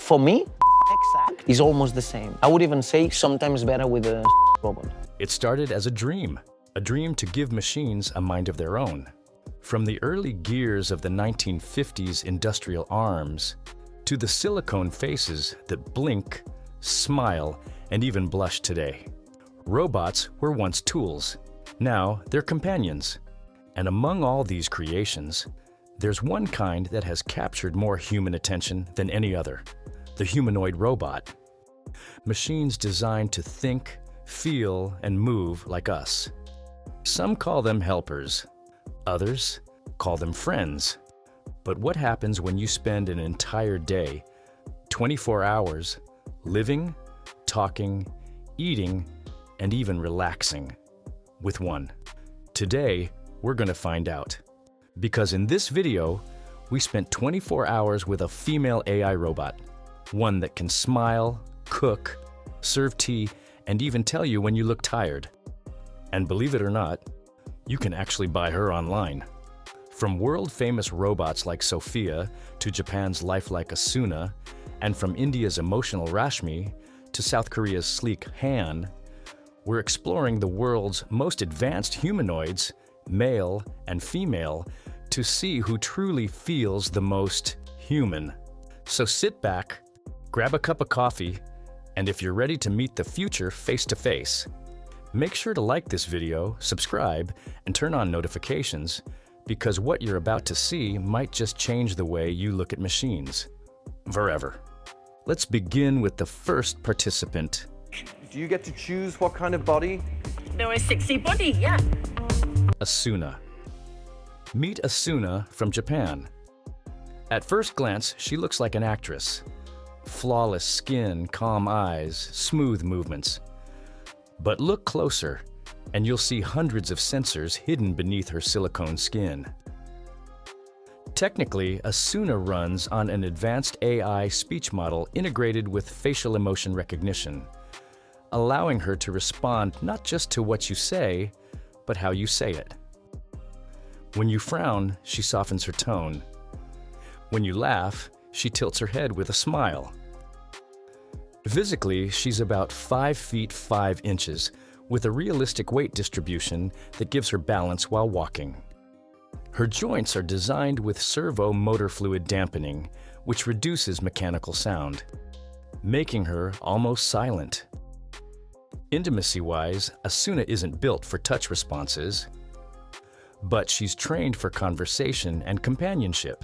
For me, exact is almost the same. I would even say sometimes better with a robot. It started as a dream to give machines a mind of their own. From the early gears of the 1950s industrial arms to the silicone faces that blink, smile, and even blush today. Robots were once tools. Now they're companions. And among all these creations, there's one kind that has captured more human attention than any other: the humanoid robot. Machines designed to think, feel, and move like us. Some call them helpers. Others call them friends. But what happens when you spend an entire day, 24 hours, living, talking, eating, and even relaxing with one? Today, we're going to find out. Because in this video, we spent 24 hours with a female AI robot. One that can smile, cook, serve tea, and even tell you when you look tired. And believe it or not, you can actually buy her online. From world-famous robots like Sophia to Japan's lifelike Asuna, and from India's emotional Rashmi to South Korea's sleek Han, we're exploring the world's most advanced humanoids, male and female, to see who truly feels the most human. So sit back, grab a cup of coffee, and if you're ready to meet the future face to face, make sure to like this video, subscribe, and turn on notifications, because what you're about to see might just change the way you look at machines. Forever. Let's begin with the first participant. Do you get to choose what kind of body? There is 60 body, yeah. Asuna. Meet Asuna from Japan. At first glance, she looks like an actress. Flawless skin, calm eyes, smooth movements. But look closer, and you'll see hundreds of sensors hidden beneath her silicone skin. Technically, Asuna runs on an advanced AI speech model integrated with facial emotion recognition, allowing her to respond not just to what you say, but how you say it. When you frown, she softens her tone. When you laugh, she tilts her head with a smile. Physically, she's about 5 feet 5 inches, with a realistic weight distribution that gives her balance while walking. Her joints are designed with servo motor fluid dampening, which reduces mechanical sound, making her almost silent. Intimacy-wise, Asuna isn't built for touch responses, but she's trained for conversation and companionship.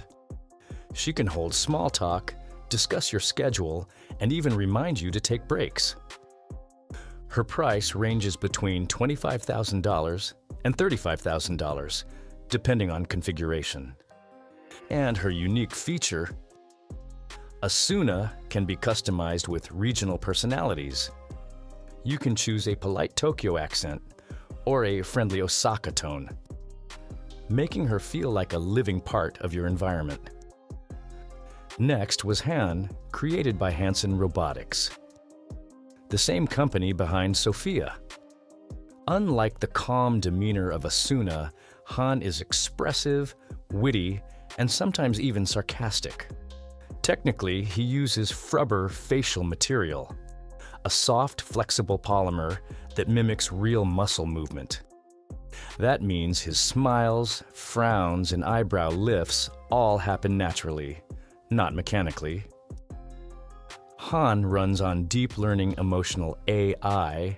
She can hold small talk, discuss your schedule, and even remind you to take breaks. Her price ranges between $25,000 and $35,000, depending on configuration. And her unique feature, Asuna can be customized with regional personalities. You can choose a polite Tokyo accent or a friendly Osaka tone, making her feel like a living part of your environment. Next was Han, created by Hanson Robotics, the same company behind Sophia. Unlike the calm demeanor of Asuna, Han is expressive, witty, and sometimes even sarcastic. Technically, he uses Frubber facial material, a soft, flexible polymer that mimics real muscle movement. That means his smiles, frowns, and eyebrow lifts all happen naturally, not mechanically. Han runs on deep learning emotional AI,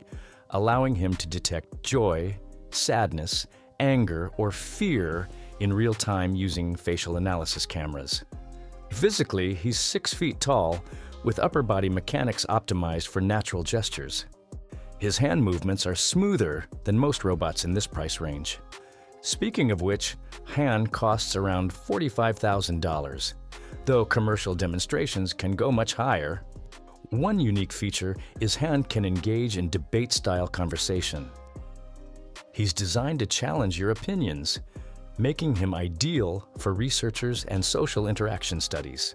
allowing him to detect joy, sadness, anger, or fear in real time using facial analysis cameras. Physically, he's 6 feet tall, with upper body mechanics optimized for natural gestures. His hand movements are smoother than most robots in this price range. Speaking of which, Han costs around $45,000, though commercial demonstrations can go much higher. One unique feature is Han can engage in debate-style conversation. He's designed to challenge your opinions, making him ideal for researchers and social interaction studies.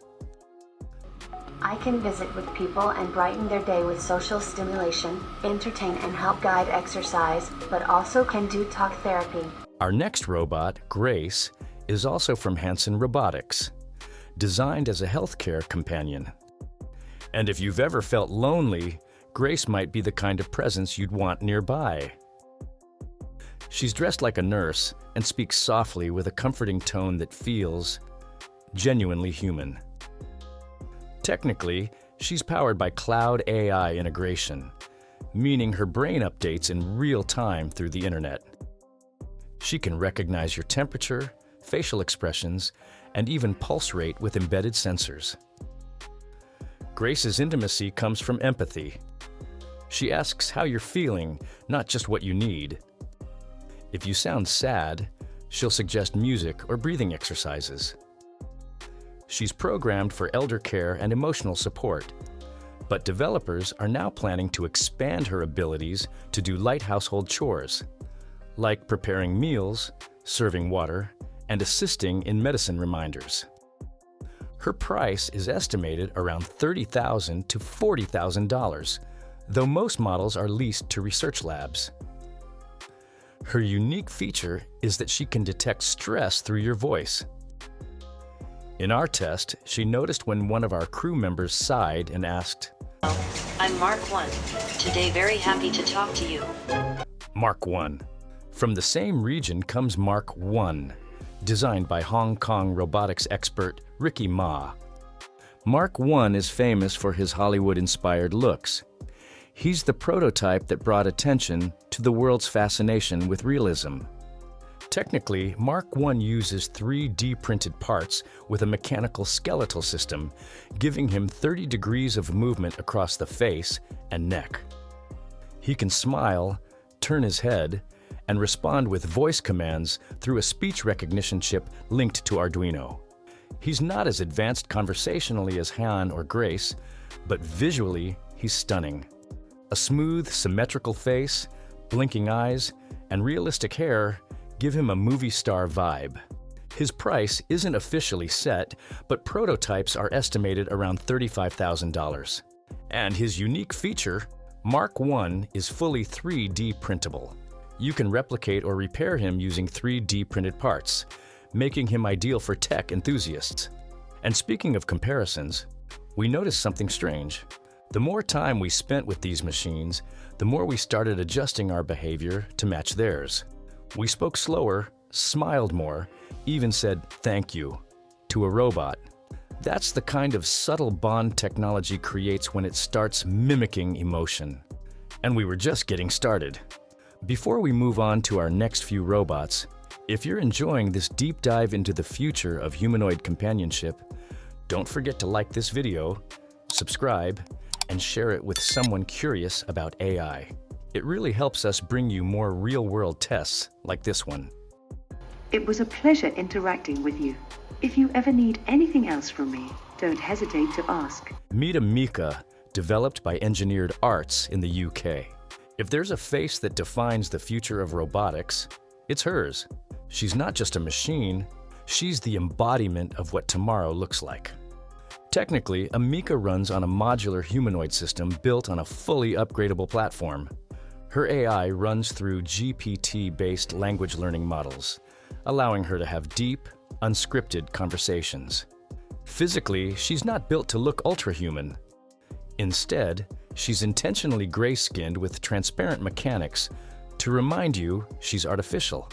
I can visit with people and brighten their day with social stimulation, entertain and help guide exercise, but also can do talk therapy. Our next robot, Grace, is also from Hanson Robotics, designed as a healthcare companion. And if you've ever felt lonely, Grace might be the kind of presence you'd want nearby. She's dressed like a nurse and speaks softly with a comforting tone that feels genuinely human. Technically, she's powered by cloud AI integration, meaning her brain updates in real time through the internet. She can recognize your temperature, facial expressions, and even pulse rate with embedded sensors. Grace's intimacy comes from empathy. She asks how you're feeling, not just what you need. If you sound sad, she'll suggest music or breathing exercises. She's programmed for elder care and emotional support, but developers are now planning to expand her abilities to do light household chores, like preparing meals, serving water, and assisting in medicine reminders. Her price is estimated around $30,000 to $40,000, though most models are leased to research labs. Her unique feature is that she can detect stress through your voice. In our test, she noticed when one of our crew members sighed and asked, I'm Mark 1. Today very happy to talk to you. Mark 1. From the same region comes Mark 1, designed by Hong Kong robotics expert Ricky Ma. Mark 1 is famous for his Hollywood-inspired looks. He's the prototype that brought attention to the world's fascination with realism. Technically, Mark 1 uses 3D printed parts with a mechanical skeletal system, giving him 30 degrees of movement across the face and neck. He can smile, turn his head, and respond with voice commands through a speech recognition chip linked to Arduino. He's not as advanced conversationally as Han or Grace, but visually, he's stunning. A smooth, symmetrical face, blinking eyes, and realistic hair give him a movie star vibe. His price isn't officially set, but prototypes are estimated around $35,000. And his unique feature, Mark 1 is fully 3D printable. You can replicate or repair him using 3D printed parts, making him ideal for tech enthusiasts. And speaking of comparisons, we noticed something strange. The more time we spent with these machines, the more we started adjusting our behavior to match theirs. We spoke slower, smiled more, even said thank you to a robot. That's the kind of subtle bond technology creates when it starts mimicking emotion. And we were just getting started. Before we move on to our next few robots, if you're enjoying this deep dive into the future of humanoid companionship, don't forget to like this video, subscribe, and share it with someone curious about AI. It really helps us bring you more real-world tests like this one. It was a pleasure interacting with you. If you ever need anything else from me, don't hesitate to ask. Meet Amica, developed by Engineered Arts in the UK. If there's a face that defines the future of robotics, it's hers. She's not just a machine, she's the embodiment of what tomorrow looks like. Technically, Amica runs on a modular humanoid system built on a fully upgradable platform. Her AI runs through GPT-based language learning models, allowing her to have deep, unscripted conversations. Physically, she's not built to look ultra-human. Instead, she's intentionally gray-skinned with transparent mechanics to remind you she's artificial.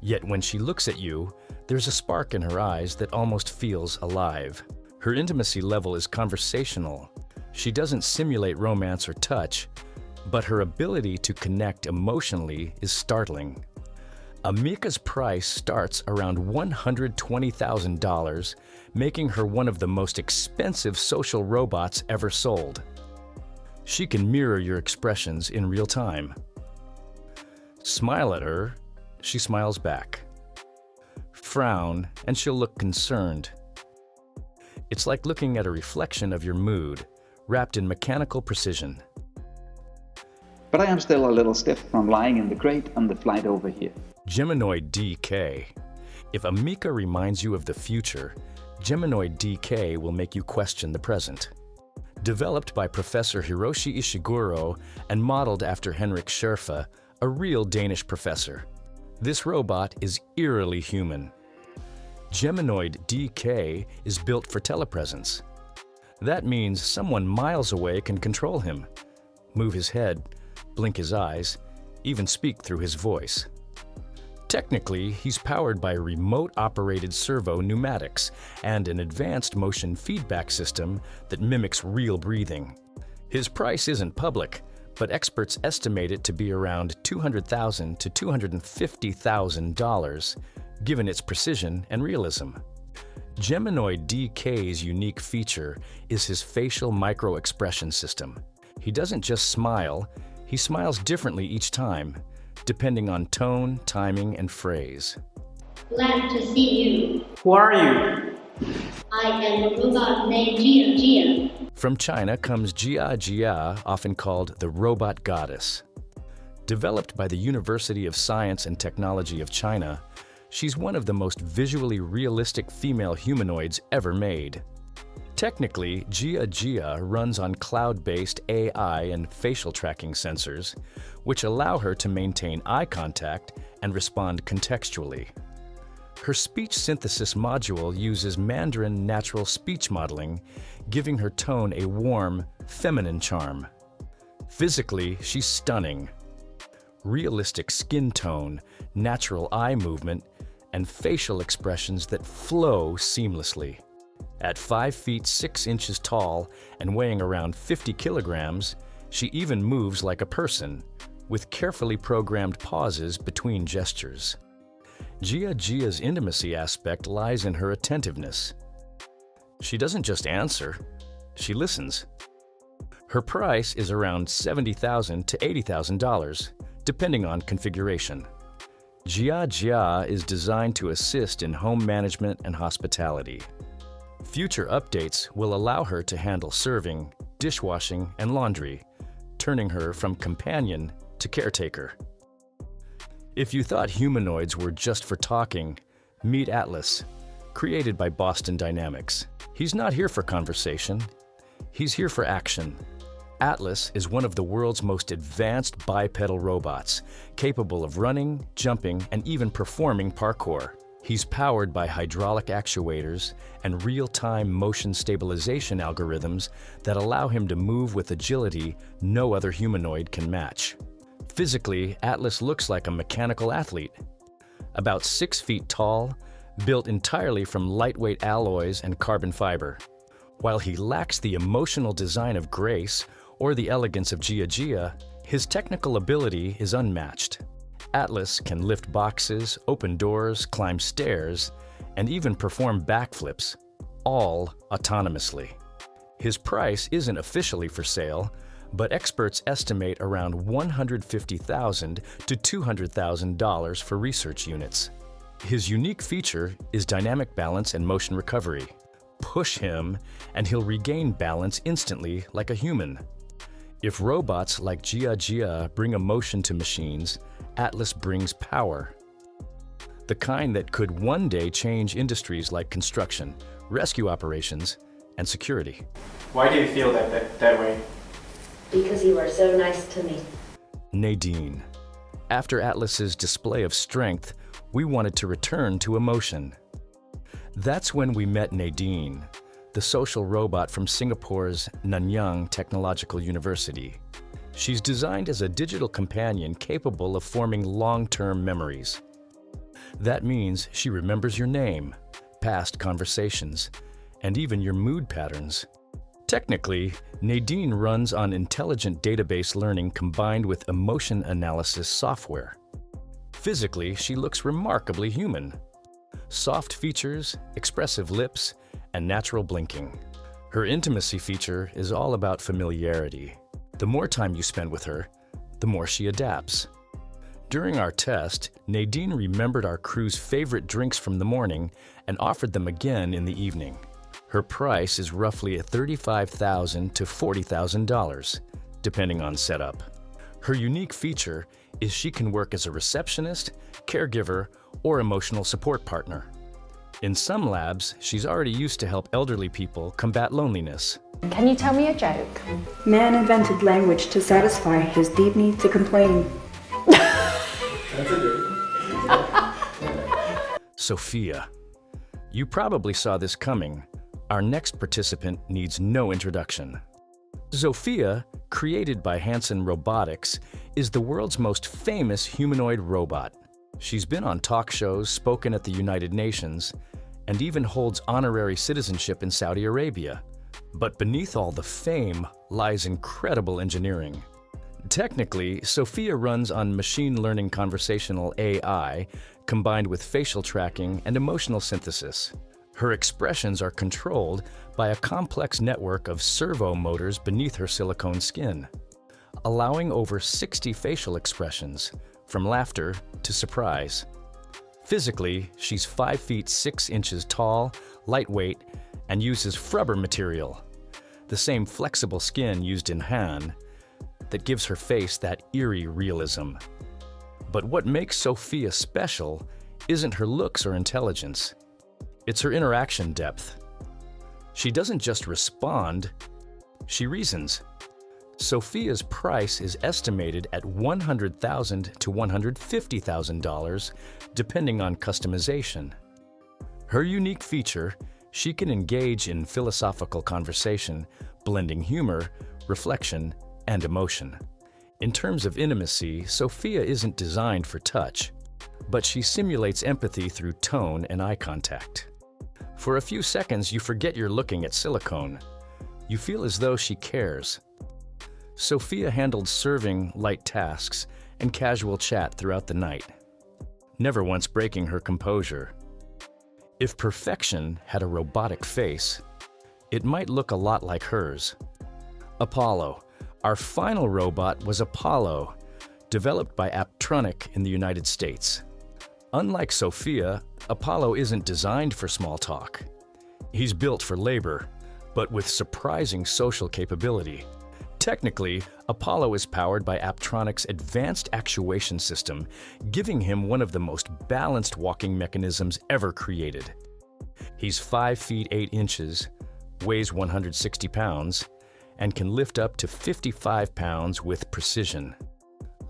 Yet when she looks at you, there's a spark in her eyes that almost feels alive. Her intimacy level is conversational. She doesn't simulate romance or touch, but her ability to connect emotionally is startling. Amica's price starts around $120,000, making her one of the most expensive social robots ever sold. She can mirror your expressions in real time. Smile at her, she smiles back. Frown, and she'll look concerned. It's like looking at a reflection of your mood, wrapped in mechanical precision. But I am still a little stiff from lying in the crate on the flight over here. Geminoid DK. If Amica reminds you of the future, Geminoid DK will make you question the present. Developed by Professor Hiroshi Ishiguro and modeled after Henrik Scherfe, a real Danish professor. This robot is eerily human. Geminoid DK is built for telepresence. That means someone miles away can control him, move his head, blink his eyes, even speak through his voice. Technically, he's powered by remote-operated servo pneumatics and an advanced motion feedback system that mimics real breathing. His price isn't public, but experts estimate it to be around $200,000 to $250,000, given its precision and realism. Geminoid DK's unique feature is his facial micro-expression system. He doesn't just smile, he smiles differently each time, depending on tone, timing, and phrase. Glad to see you. Who are you? I am a robot named Gia Gia. From China comes Gia Gia, often called the robot goddess. Developed by the University of Science and Technology of China, she's one of the most visually realistic female humanoids ever made. Technically, Gia Gia runs on cloud-based AI and facial tracking sensors, which allow her to maintain eye contact and respond contextually. Her speech synthesis module uses Mandarin natural speech modeling, giving her tone a warm, feminine charm. Physically, she's stunning. Realistic skin tone, natural eye movement, and facial expressions that flow seamlessly. At 5 feet 6 inches tall and weighing around 50 kilograms, she even moves like a person, with carefully programmed pauses between gestures. Gia Gia's intimacy aspect lies in her attentiveness. She doesn't just answer, she listens. Her price is around $70,000 to $80,000, depending on configuration. Gia Gia is designed to assist in home management and hospitality. Future updates will allow her to handle serving, dishwashing, and laundry, turning her from companion to caretaker. If you thought humanoids were just for talking, meet Atlas, created by Boston Dynamics. He's not here for conversation, he's here for action. Atlas is one of the world's most advanced bipedal robots, capable of running, jumping, and even performing parkour. He's powered by hydraulic actuators and real-time motion stabilization algorithms that allow him to move with agility no other humanoid can match. Physically, Atlas looks like a mechanical athlete. About 6 feet tall, built entirely from lightweight alloys and carbon fiber. While he lacks the emotional design of Grace or the elegance of Gia Gia, his technical ability is unmatched. Atlas can lift boxes, open doors, climb stairs, and even perform backflips, all autonomously. His price isn't officially for sale, but experts estimate around $150,000 to $200,000 for research units. His unique feature is dynamic balance and motion recovery. Push him, and he'll regain balance instantly like a human. If robots like Gia Gia bring emotion to machines, Atlas brings power. The kind that could one day change industries like construction, rescue operations, and security. Why do you feel that way? Because you are so nice to me. Naen. After Atlas's display of strength, we wanted to return to emotion. That's when we met Naen, the social robot from Singapore's Nanyang Technological University. She's designed as a digital companion capable of forming long-term memories. That means she remembers your name, past conversations, and even your mood patterns. Technically, Naen runs on intelligent database learning combined with emotion analysis software. Physically, she looks remarkably human. Soft features, expressive lips, and natural blinking. Her intimacy feature is all about familiarity. The more time you spend with her, the more she adapts. During our test, Naen remembered our crew's favorite drinks from the morning and offered them again in the evening. Her price is roughly $35,000 to $40,000, depending on setup. Her unique feature is she can work as a receptionist, caregiver, or emotional support partner. In some labs, she's already used to help elderly people combat loneliness. Can you tell me a joke? Man invented language to satisfy his deep need to complain. That's a joke. Sophia. You probably saw this coming, Our next participant needs no introduction. Sophia, created by Hanson Robotics, is the world's most famous humanoid robot. She's been on talk shows, spoken at the United Nations, and even holds honorary citizenship in Saudi Arabia. But beneath all the fame lies incredible engineering. Technically, Sophia runs on machine learning conversational AI combined with facial tracking and emotional synthesis. Her expressions are controlled by a complex network of servo motors beneath her silicone skin, allowing over 60 facial expressions, from laughter to surprise. Physically, she's 5 feet 6 inches tall, lightweight, and uses frubber material, the same flexible skin used in Han, that gives her face that eerie realism. But what makes Sophia special isn't her looks or intelligence. It's her interaction depth. She doesn't just respond, she reasons. Sophia's price is estimated at $100,000 to $150,000, depending on customization. Her unique feature, she can engage in philosophical conversation, blending humor, reflection, and emotion. In terms of intimacy, Sophia isn't designed for touch, but she simulates empathy through tone and eye contact. For a few seconds, you forget you're looking at silicone. You feel as though she cares. Sophia handled serving, light tasks, and casual chat throughout the night, never once breaking her composure. If perfection had a robotic face, it might look a lot like hers. Apollo. Our final robot was Apollo, developed by Aptronic in the United States. Unlike Sophia, Apollo isn't designed for small talk. He's built for labor, but with surprising social capability. Technically, Apollo is powered by Aptronic's advanced actuation system, giving him one of the most balanced walking mechanisms ever created. He's 5 feet 8 inches, weighs 160 pounds, and can lift up to 55 pounds with precision.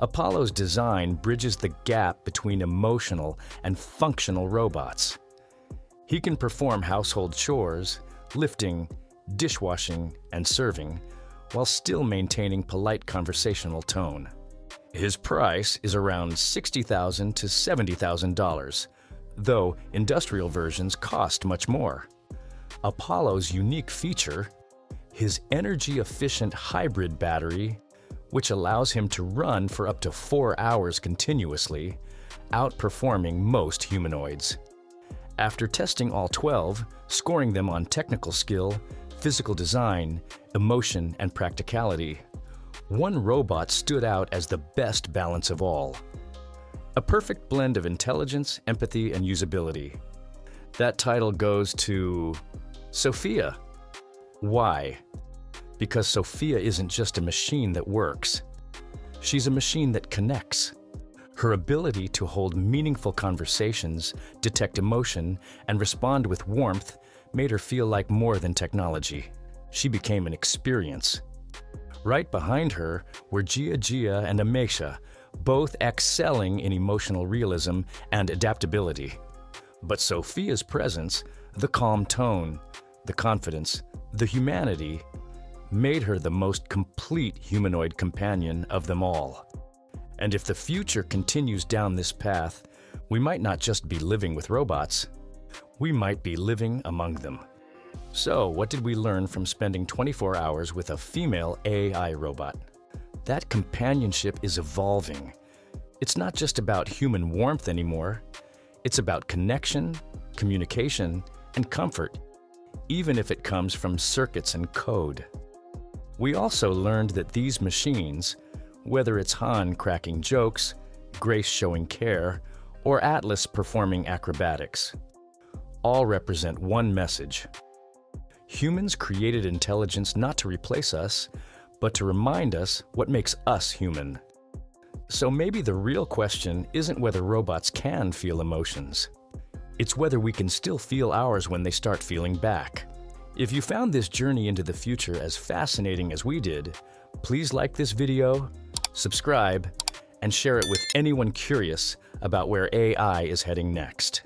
Apollo's design bridges the gap between emotional and functional robots. He can perform household chores, lifting, dishwashing, and serving, while still maintaining polite conversational tone. His price is around $60,000 to $70,000, though industrial versions cost much more. Apollo's unique feature, his energy-efficient hybrid battery, which allows him to run for up to 4 hours continuously, outperforming most humanoids. After testing all 12, scoring them on technical skill, physical design, emotion, and practicality, one robot stood out as the best balance of all. A perfect blend of intelligence, empathy, and usability. That title goes to Sophia. Why? Because Sophia isn't just a machine that works. She's a machine that connects. Her ability to hold meaningful conversations, detect emotion, and respond with warmth made her feel like more than technology. She became an experience. Right behind her were Gia Gia and Amica, both excelling in emotional realism and adaptability. But Sophia's presence, the calm tone, the confidence, the humanity, made her the most complete humanoid companion of them all. And if the future continues down this path, we might not just be living with robots, we might be living among them. So, what did we learn from spending 24 hours with a female AI robot? That companionship is evolving. It's not just about human warmth anymore. It's about connection, communication, and comfort, even if it comes from circuits and code. We also learned that these machines, whether it's Han cracking jokes, Grace showing care, or Atlas performing acrobatics, all represent one message. Humans created intelligence not to replace us, but to remind us what makes us human. So maybe the real question isn't whether robots can feel emotions. It's whether we can still feel ours when they start feeling back. If you found this journey into the future as fascinating as we did, please like this video, subscribe, and share it with anyone curious about where AI is heading next.